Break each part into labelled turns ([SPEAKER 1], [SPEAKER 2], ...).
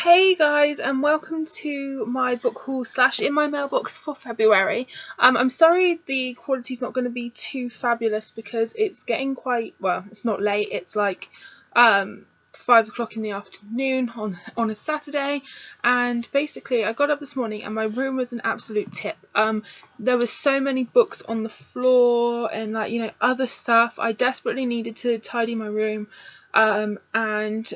[SPEAKER 1] Hey guys, and welcome to my book haul / in my mailbox for February. I'm sorry the quality's not going to be too fabulous because it's getting quite, well, it's not late, it's like 5 o'clock in the afternoon on a Saturday, and basically I got up this morning and my room was an absolute tip. There was so many books on the floor and other stuff. I desperately needed to tidy my room, and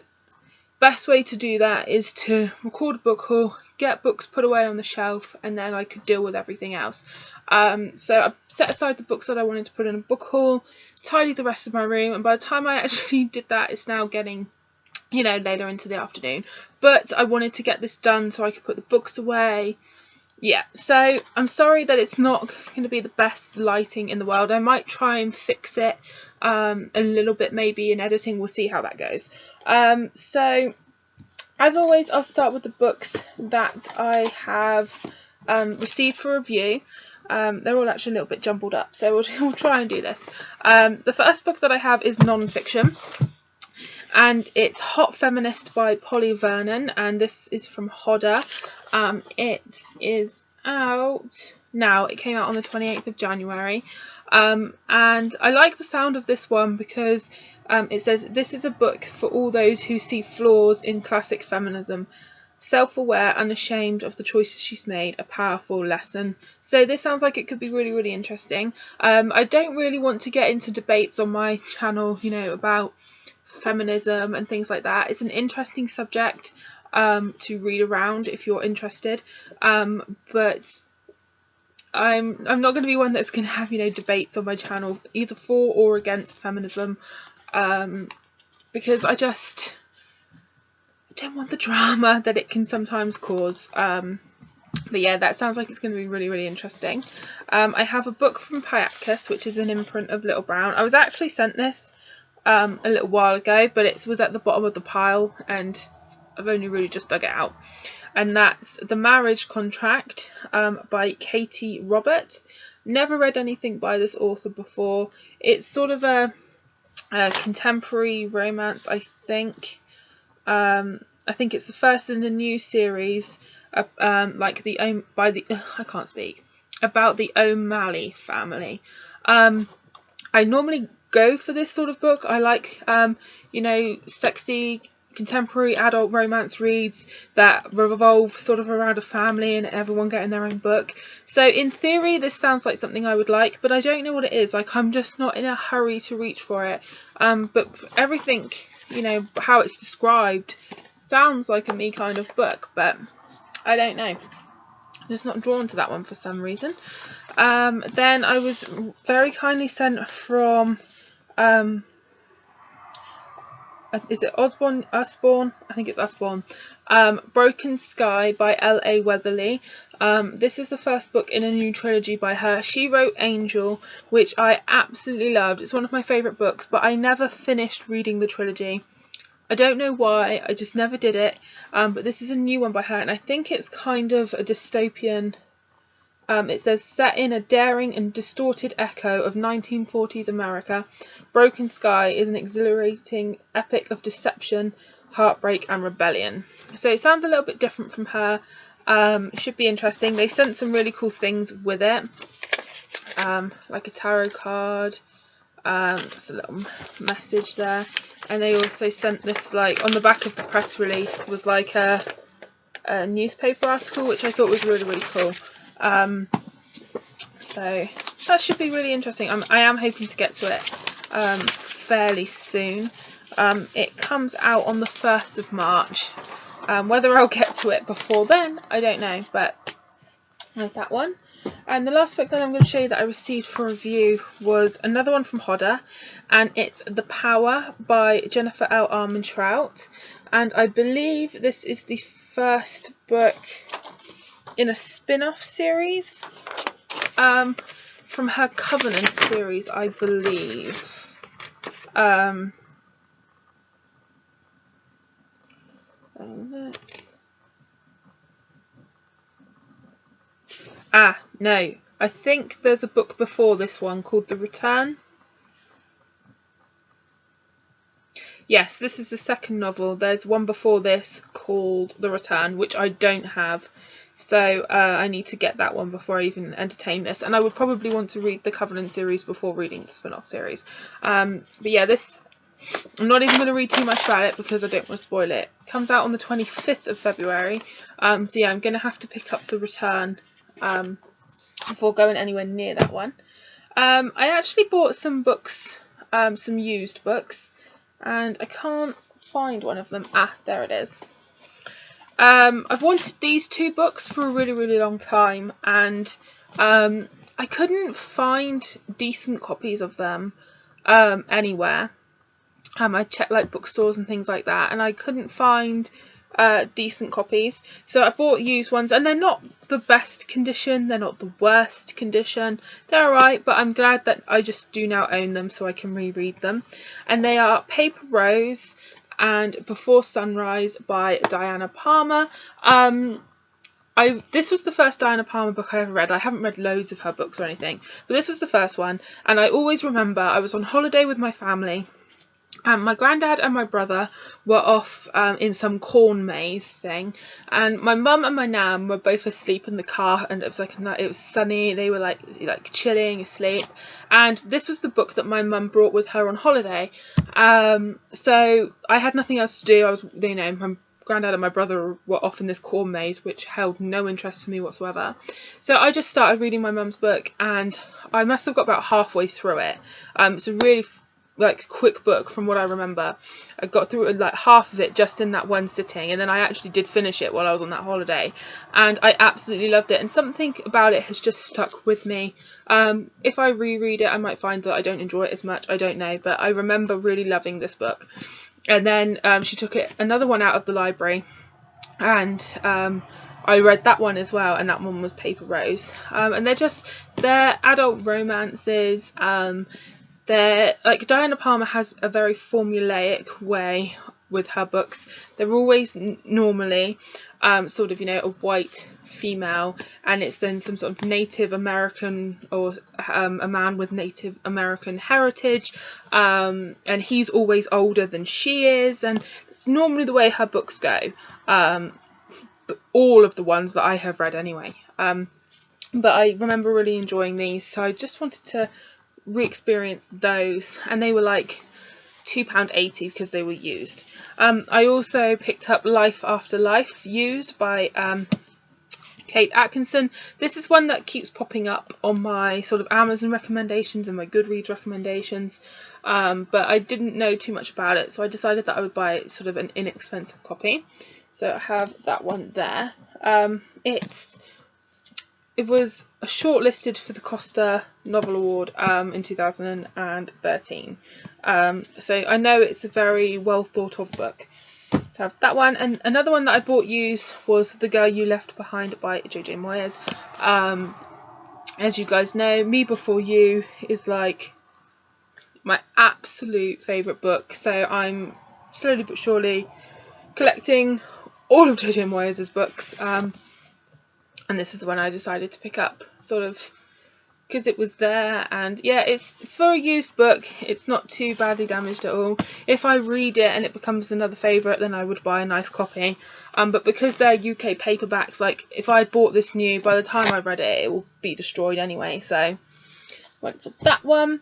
[SPEAKER 1] best way to do that is to record a book haul, get books put away on the shelf, and then I could deal with everything else. So I set aside the books that I wanted to put in a book haul, tidied the rest of my room, and by the time I actually did that, it's now getting later into the afternoon. But I wanted to get this done so I could put the books away. Yeah, so I'm sorry that it's not going to be the best lighting in the world. I might try and fix it a little bit maybe in editing. We'll see how that goes. So as always, I'll start with the books that I have received for review. They're all actually a little bit jumbled up, so we'll try and do this. The first book that I have is Nonfiction, and it's Hot Feminist by Polly Vernon, and this is from Hodder. It is out now. It came out on the 28th of January. And I like the sound of this one because it says, "This is a book for all those who see flaws in classic feminism. Self-aware, unashamed of the choices she's made, a powerful lesson." So this sounds like it could be really, really interesting. I don't really want to get into debates on my channel, about feminism and things like that. It's an interesting subject to read around if you're interested, but I'm not going to be one that's going to have debates on my channel either for or against feminism, because I don't want the drama that it can sometimes cause. But yeah, that sounds like it's going to be really, really interesting. I have a book from Pyatkis, which is an imprint of Little Brown. I was actually sent this a little while ago, but it was at the bottom of the pile and I've only really just dug it out. And that's The Marriage Contract by Katie Robert. Never read anything by this author before. It's sort of a contemporary romance, I think. I think it's the first in a new series, about the O'Malley family. I normally go for this sort of book. I like sexy contemporary adult romance reads that revolve sort of around a family and everyone getting their own book. So in theory this sounds like something I would like, but I don't know what it is. Like, I'm just not in a hurry to reach for it. But for everything, how it's described sounds like a me kind of book, but I don't know. I'm just not drawn to that one for some reason. Then I was very kindly sent from is it Usborne? I think it's Usborne. Broken Sky by L.A. Weatherly. This is the first book in a new trilogy by her. She wrote Angel, which I absolutely loved. It's one of my favourite books, but I never finished reading the trilogy. I don't know why, I just never did it. But this is a new one by her, and I think it's kind of a dystopian. It says, set in a daring and distorted echo of 1940s America, Broken Sky is an exhilarating epic of deception, heartbreak and rebellion. So it sounds a little bit different from her. It should be interesting. They sent some really cool things with it, like a tarot card. There's a little message there, and they also sent this, like, on the back of the press release was like a newspaper article, which I thought was really, really cool. So that should be really interesting. I am hoping to get to it fairly soon. It comes out on the 1st of March. Whether I'll get to it before then, I don't know, but there's that one. And the last book that I'm going to show you that I received for review was another one from Hodder, and it's The Power by Jennifer L. Armentrout, and I believe this is the first book in a spin-off series from her Covenant series, I believe. No, I think there's a book before this one called The Return. Yes, this is the second novel. There's one before this called The Return, which I don't have. So I need to get that one before I even entertain this. And I would probably want to read the Covenant series before reading the spin-off series. But yeah, this, I'm not even going to read too much about it because I don't want to spoil it. It comes out on the 25th of February. So yeah, I'm going to have to pick up The Return before going anywhere near that one. I actually bought some books, some used books, and I can't find one of them. Ah, there it is. I've wanted these two books for a really, really long time, and I couldn't find decent copies of them anywhere. I checked like bookstores and things like that, and I couldn't find decent copies. So I bought used ones, and they're not the best condition, they're not the worst condition, they're alright, but I'm glad that I just do now own them so I can reread them. And they are Paper Rose and Before Sunrise by Diana Palmer. This was the first Diana Palmer book I ever read. I haven't read loads of her books or anything, but this was the first one, and I always remember I was on holiday with my family. My granddad and my brother were off in some corn maze thing, and my mum and my nan were both asleep in the car, and it was sunny. They were like chilling asleep, and this was the book that my mum brought with her on holiday. So I had nothing else to do. I was, my granddad and my brother were off in this corn maze, which held no interest for me whatsoever. So I just started reading my mum's book, and I must have got about halfway through it. It's a really quick book from what I remember. I got through like half of it just in that one sitting, and then I actually did finish it while I was on that holiday, and I absolutely loved it, and something about it has just stuck with me. If I reread it, I might find that I don't enjoy it as much, I don't know, but I remember really loving this book. And then she took another one out of the library, and I read that one as well, and that one was Paper Rose. And they're adult romances. They're like, Diana Palmer has a very formulaic way with her books. They're always normally sort of, a white female, and it's then some sort of Native American or a man with Native American heritage, and he's always older than she is, and it's normally the way her books go. All of the ones that I have read anyway. But I remember really enjoying these, so I just wanted to re-experience those, and they were like £2.80 because they were used. I also picked up Life After Life used by Kate Atkinson. This is one that keeps popping up on my sort of Amazon recommendations and my Goodreads recommendations, but I didn't know too much about it, so I decided that I would buy sort of an inexpensive copy. So I have that one there. It was shortlisted for the Costa Novel Award in 2013. So I know it's a very well thought of book. So I have that one. And another one that I bought used was The Girl You Left Behind by J.J. Moyes. As you guys know, Me Before You is like my absolute favourite book. So I'm slowly but surely collecting all of J.J. Moyes' books. And this is the one I decided to pick up, sort of because it was there, and yeah, it's for a used book, it's not too badly damaged at all. If I read it and it becomes another favourite, then I would buy a nice copy. But because they're UK paperbacks, like if I bought this new, by the time I read it, it will be destroyed anyway, so went for that one.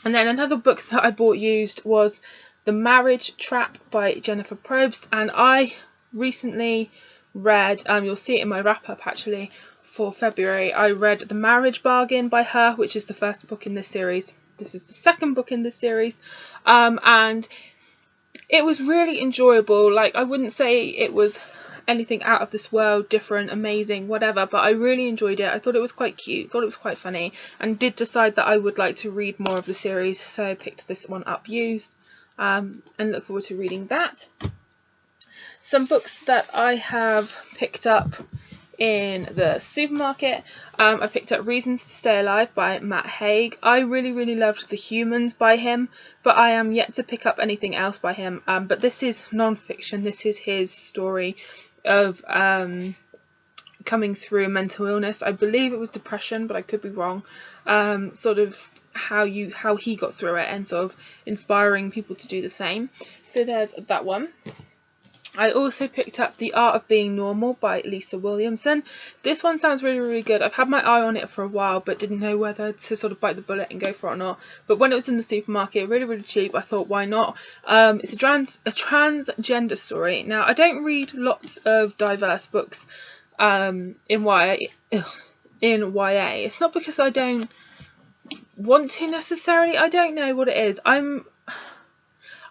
[SPEAKER 1] And then another book that I bought used was The Marriage Trap by Jennifer Probst, and I recently read, you'll see it in my wrap-up actually, for February, I read The Marriage Bargain by her, which is the first book in this series. This is the second book in this series, and it was really enjoyable. Like, I wouldn't say it was anything out of this world, different, amazing, whatever, but I really enjoyed it. I thought it was quite cute, thought it was quite funny, and did decide that I would like to read more of the series, so I picked this one up used, and look forward to reading that. Some books that I have picked up in the supermarket. I picked up Reasons to Stay Alive by Matt Haig. I really loved The Humans by him, but I am yet to pick up anything else by him. But this is non-fiction. This is his story of coming through mental illness. I believe it was depression, but I could be wrong. Sort of how he got through it and sort of inspiring people to do the same. So there's that one. I also picked up The Art of Being Normal by Lisa Williamson. This one sounds really, really good. I've had my eye on it for a while, but didn't know whether to sort of bite the bullet and go for it or not. But when it was in the supermarket, really, really cheap, I thought, why not? It's a transgender story. Now, I don't read lots of diverse books in YA. It's not because I don't want to necessarily. I don't know what it is.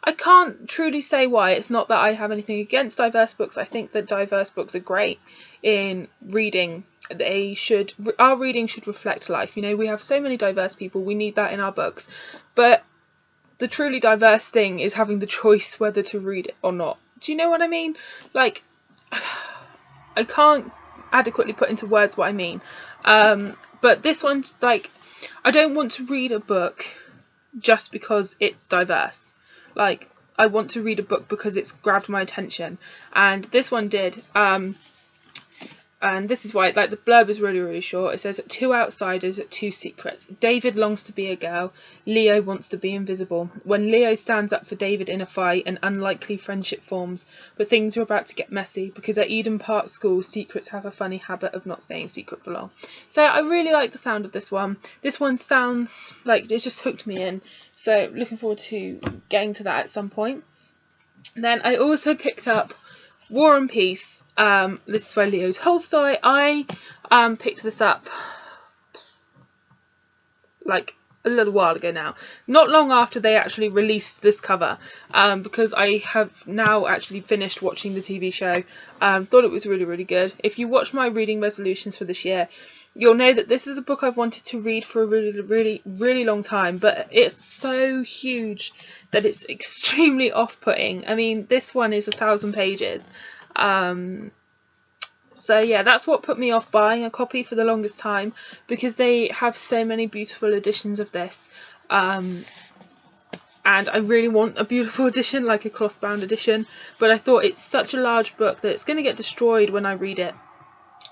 [SPEAKER 1] I can't truly say why. It's not that I have anything against diverse books. I think that diverse books are great in reading. Our reading should reflect life. You know, we have so many diverse people. We need that in our books. But the truly diverse thing is having the choice whether to read it or not. Do you know what I mean? Like, I can't adequately put into words what I mean. But this one's like, I don't want to read a book just because it's diverse. Like, I want to read a book because it's grabbed my attention, and this one did. And this is why, like, the blurb is really, really short. It says, 2 outsiders, 2 secrets. David longs to be a girl. Leo wants to be invisible. When Leo stands up for David in a fight, an unlikely friendship forms. But things are about to get messy, because at Eden Park School, secrets have a funny habit of not staying secret for long. So I really like the sound of this one. This one sounds like it just hooked me in. So looking forward to getting to that at some point. Then I also picked up War and Peace. This is by Leo Tolstoy. I picked this up like a little while ago now, not long after they actually released this cover, because I have now actually finished watching the TV show. Thought it was really, really good. If you watch my reading resolutions for this year, you'll know that this is a book I've wanted to read for a really, really, really long time, but it's so huge that it's extremely off-putting. I mean, this one is 1,000 pages. So yeah, that's what put me off buying a copy for the longest time, because they have so many beautiful editions of this. And I really want a beautiful edition, like a cloth-bound edition, but I thought it's such a large book that it's going to get destroyed when I read it.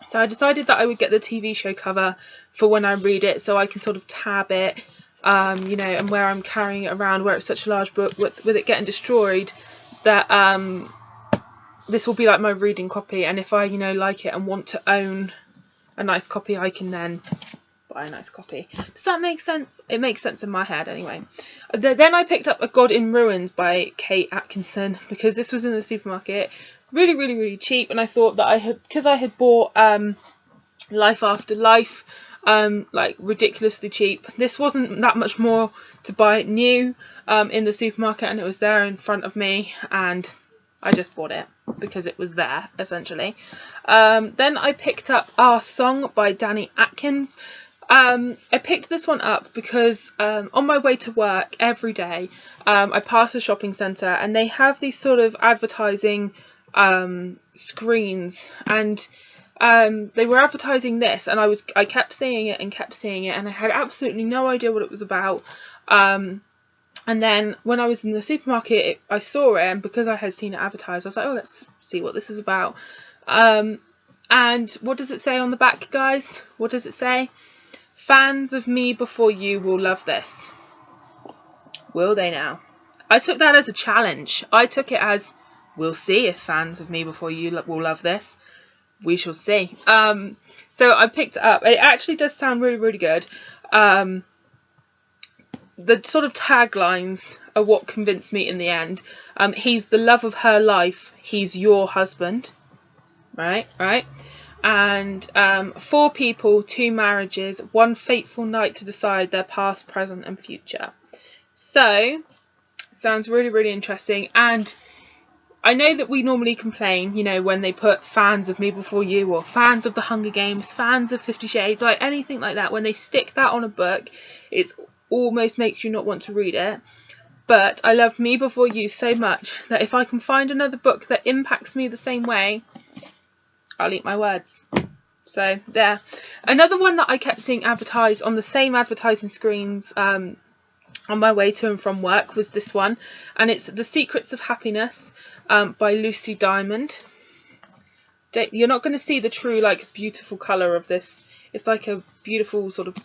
[SPEAKER 1] So I decided that I would get the TV show cover for when I read it, so I can sort of tab it, you know, and where I'm carrying it around, where it's such a large book, with it getting destroyed, that this will be like my reading copy. And if I, you know, like it and want to own a nice copy, I can then buy a nice copy. Does that make sense? It makes sense in my head anyway. Then I picked up A God in Ruins by Kate Atkinson, because this was in the supermarket. Really, really, really cheap, and I thought that because I had bought Life After Life, like ridiculously cheap. This wasn't that much more to buy it new in the supermarket, and it was there in front of me, and I just bought it because it was there, essentially. Then I picked up Our Song by Danny Atkins. I picked this one up because on my way to work every day, I pass a shopping centre, and they have these sort of advertising screens, and they were advertising this, and I kept seeing it, and I had absolutely no idea what it was about. And then when I was in the supermarket, I saw it, and because I had seen it advertised, I was like, oh, let's see what this is about. And what does it say on the back, guys? What does it say? Fans of Me Before You will love this. Will they now? I took that as a challenge. I took it as, we'll see if fans of Me Before You will love this. We shall see. So I picked it up. It actually does sound really, really good. The sort of taglines are what convinced me in the end. He's the love of her life. He's your husband. Right. And 4 people, 2 marriages, 1 fateful night to decide their past, present and future. So, sounds really, really interesting. And I know that we normally complain, you know, when they put fans of Me Before You, or fans of The Hunger Games, fans of 50 Shades, like anything like that. When they stick that on a book, it's almost makes you not want to read it. But I love Me Before You so much that if I can find another book that impacts me the same way, I'll eat my words. So there. Another one that I kept seeing advertised on the same advertising screens on my way to and from work was this one, and it's The Secrets of Happiness by Lucy Diamond. You're not going to see the true, like, beautiful colour of this. It's like a beautiful sort of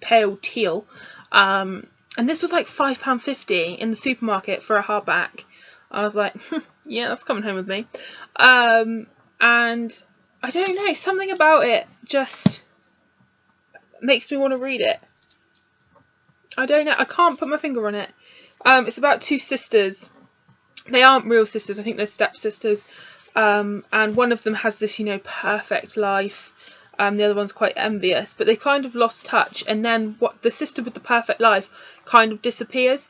[SPEAKER 1] pale teal. And this was like £5.50 in the supermarket for a hardback. I was like, yeah, that's coming home with me. And I don't know, something about it just makes me want to read it. I don't know, I can't put my finger on it. It's about two sisters. They aren't real sisters, I think they're stepsisters. And one of them has this, you know, perfect life. The other one's quite envious, but they kind of lost touch. And then what the sister with the perfect life kind of disappears.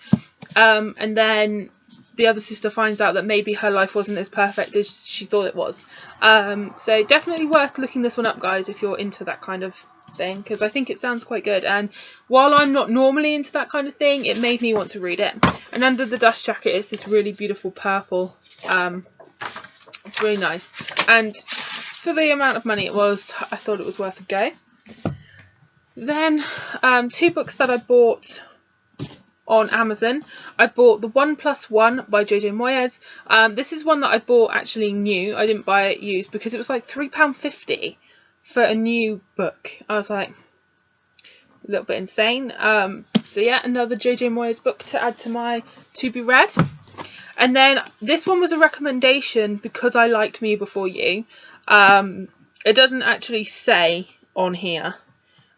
[SPEAKER 1] And then the other sister finds out that maybe her life wasn't as perfect as she thought it was. So definitely worth looking this one up, guys, if you're into that kind of thing, because I think it sounds quite good. And while I'm not normally into that kind of thing, it made me want to read it. And under the dust jacket is this really beautiful purple. It's really nice. And for the amount of money it was, I thought it was worth a go. Then two books that I bought on Amazon. I bought The 1+1 by Jojo Moyes. This is one that I bought actually new. I didn't buy it used because it was like £3.50 for a new book. I was like, a little bit insane. So yeah, another Jojo Moyes book to add to my to be read. And then this one was a recommendation because I liked Me Before You. It doesn't actually say on here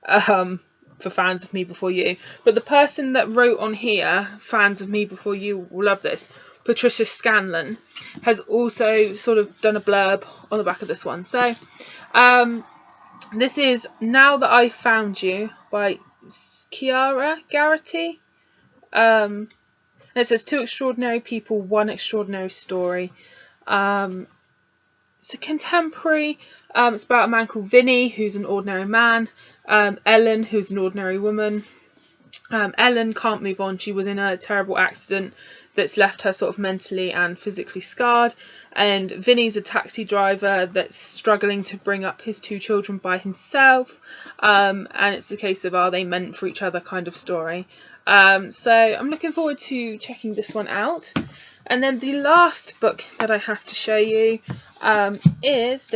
[SPEAKER 1] for fans of Me Before You, but the person that wrote on here, fans of Me Before You will love this, Patricia Scanlon, has also sort of done a blurb on the back of this one. So this is Now That I Found You by Kiara Garrity. And it says 2 extraordinary people, 1 extraordinary story. It's a contemporary. It's about a man called Vinny, who's an ordinary man. Ellen, who's an ordinary woman. Ellen can't move on. She was in a terrible accident that's left her sort of mentally and physically scarred. And Vinny's a taxi driver that's struggling to bring up his 2 children by himself. And it's a case of, are they meant for each other kind of story. So I'm looking forward to checking this one out. And then the last book that I have to show you is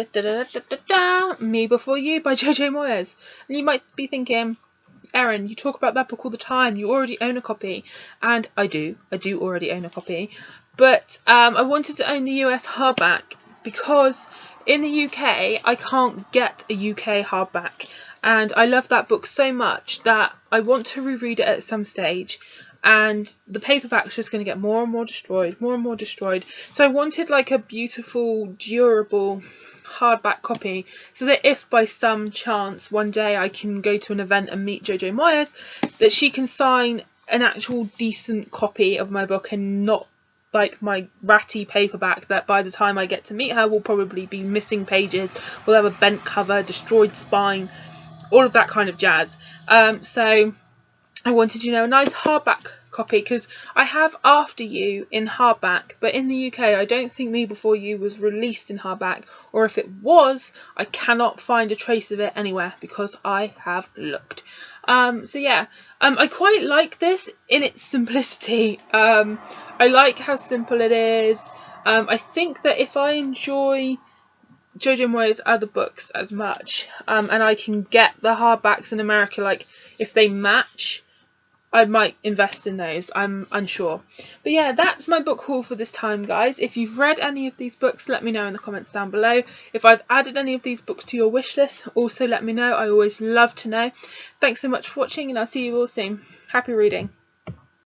[SPEAKER 1] Me Before You by Jojo Moyes. And you might be thinking, Erin, you talk about that book all the time. You already own a copy. And I do already own a copy. But I wanted to own the US hardback because in the UK I can't get a UK hardback. And I love that book so much that I want to reread it at some stage. And the paperback's just going to get more and more destroyed. So I wanted like a beautiful, durable hardback copy so that if by some chance one day I can go to an event and meet Jojo Moyes, that she can sign an actual decent copy of my book and not like my ratty paperback that by the time I get to meet her will probably be missing pages, will have a bent cover, destroyed spine, all of that kind of jazz. So I wanted, you know, a nice hardback copy because I have After You in hardback, but in the UK I don't think Me Before You was released in hardback, or if it was, I cannot find a trace of it anywhere because I have looked. So yeah, I quite like this in its simplicity. I like how simple it is. I think that if I enjoy Jojo Moyes' other books as much, and I can get the hardbacks in America, like if they match, I might invest in those. I'm unsure. But yeah, that's my book haul for this time, guys. If you've read any of these books, let me know in the comments down below. If I've added any of these books to your wish list, also let me know. I always love to know. Thanks so much for watching, and I'll see you all soon. Happy reading.